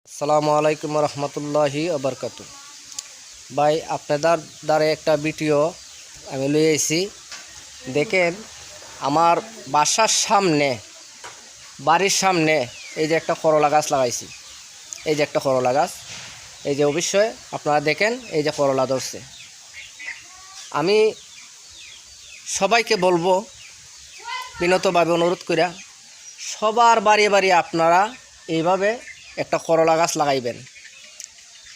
আসসালামু আলাইকুম রহমতুল্লাহি আবরকাতু। ভাই আপনাদের দ্বারা একটা ভিডিও আমি লই আইছি। দেখেন আমার বাসার সামনে, বাড়ির সামনে এই যে একটা করলা গাছ লাগাইছি। এই যে একটা করলা গাছ, এই যে অবশ্যই আপনারা দেখেন এই যে করলা ধরছে। আমি সবাইকে বলবো বিনতভাবে অনুরোধ করিয়া সবার বাড়ি বাড়ি আপনারা এইভাবে একটা করলা গাছ লাগাইবেন।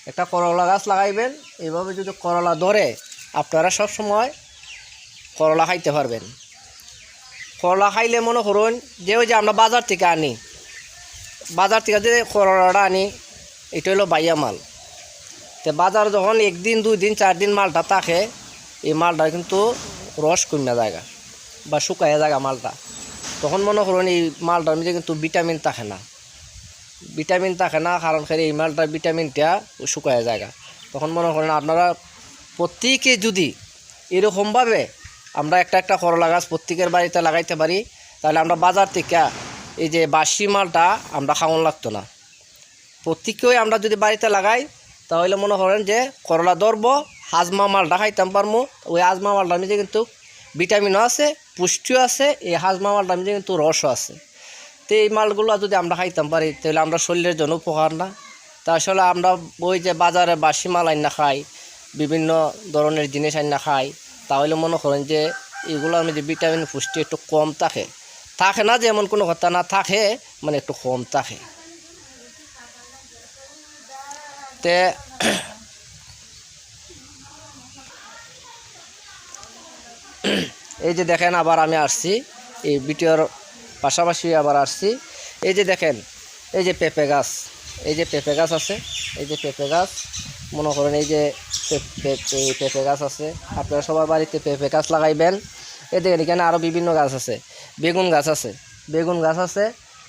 একটা করলা গাছ লাগাইবেন, এইভাবে যদি করলা ধরে আপনারা সব সময় করলা খাইতে পারবেন। করলা খাইলে মনে করুন যে ওই যে আমরা বাজার থেকে আনি, বাজার থেকে যে করলাটা আনি এটা হলো বাইয়া মাল। তো বাজার যখন একদিন দুই দিন চার দিন মালটা থাকে, এই মালটা কিন্তু রস কমে জায়গা বা শুকাইয়া জায়গা মালটা, তখন মনে করুন এই মালটার মধ্যে কিন্তু ভিটামিন থাকে না। ভিটামিন থাকে না কারণ এই মালটার ভিটামিনটা শুকায় জায়গা। তখন মনে করেন আপনারা প্রত্যেকে যদি এরকমভাবে আমরা একটা একটা করলা গাছ প্রত্যেকের বাড়িতে লাগাইতে পারি, তাহলে আমরা বাজার থেকে এই যে বাসি মালটা আমরা খাওয়ান লাগতো না। প্রত্যেকেই আমরা যদি বাড়িতে লাগাই তাহলে মনে করেন যে করলা ধরবো, হাজমা মালটা খাইতাম পারবো। ওই হাজমা মালটার মধ্যে কিন্তু ভিটামিনও আছে, পুষ্টিও আছে, এই হাজমা মালটার মধ্যে কিন্তু রসও আছে। তো এই মালগুলো যদি আমরা খাইতাম পারি তাহলে আমরা শরীরের জন্য উপকার না। তা আসলে আমরা ওই যে বাজারে বাসি মাল আইনা খাই, বিভিন্ন ধরনের জিনিস আইনা খাই, তাহলে মনে করেন যে এগুলোর মধ্যে ভিটামিন পুষ্টি একটু কম থাকে। থাকে না যে এমন কোনো কথা না, থাকে মানে একটু কম থাকে। তে এই যে দেখেন আবার আমি আসছি এই ভিডিওর পাশাপাশি আবার আসছি। এই যে দেখেন এই যে পেঁপে গাছ, এই যে পেঁপে গাছ আছে, এই যে পেঁপে গাছ মনে করেন এই যে পেঁপে গাছ আছে। আপনারা সবার বাড়িতে পেঁপে গাছ লাগাইবেন। এই দেখেন এখানে আরও বিভিন্ন গাছ আছে, বেগুন গাছ আছে, বেগুন গাছ আছে।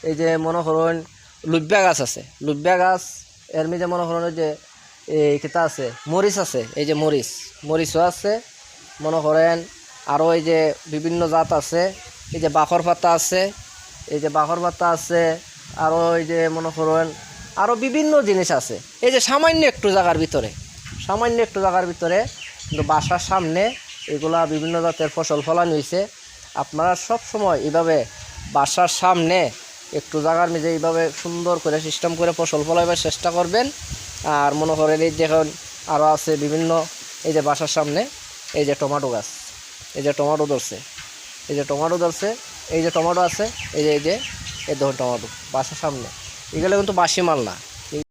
এই যে মনে করুন লুব্বা গাছ আছে, লুব্বা গাছ এর মধ্যে মনে করুন যে এই কিতা আছে মরিচ আছে, এই যে মরিচও আছে মনে করেন। আরও এই যে বিভিন্ন জাত আছে, এই যে বাখর পাতা আছে, এই যে বাখর পাতা আছে। আরও এই যে মনে করেন আরও বিভিন্ন জিনিস আছে। এই যে সামান্য একটু জায়গার ভিতরে, সামান্য একটু জায়গার ভিতরে কিন্তু বাসার সামনে এগুলা বিভিন্ন জাতের ফসল ফলানো হয়েছে। আপনারা সব সময় এইভাবে বাসার সামনে একটু জায়গার মধ্যে এইভাবে সুন্দর করে সিস্টেম করে ফসল ফলাইবার চেষ্টা করবেন। আর মনে করেন এই দেখুন আরও আছে বিভিন্ন, এই যে বাসার সামনে এই যে টমেটো গাছ, এই যে টমেটো ধরছে, এই যে টমেটো ধরছে, এই যে টমেটো আছে, এই যে এই যে এই ধরুন টমেটো বাসার সামনে। এগুলো কিন্তু বাসি মাল না।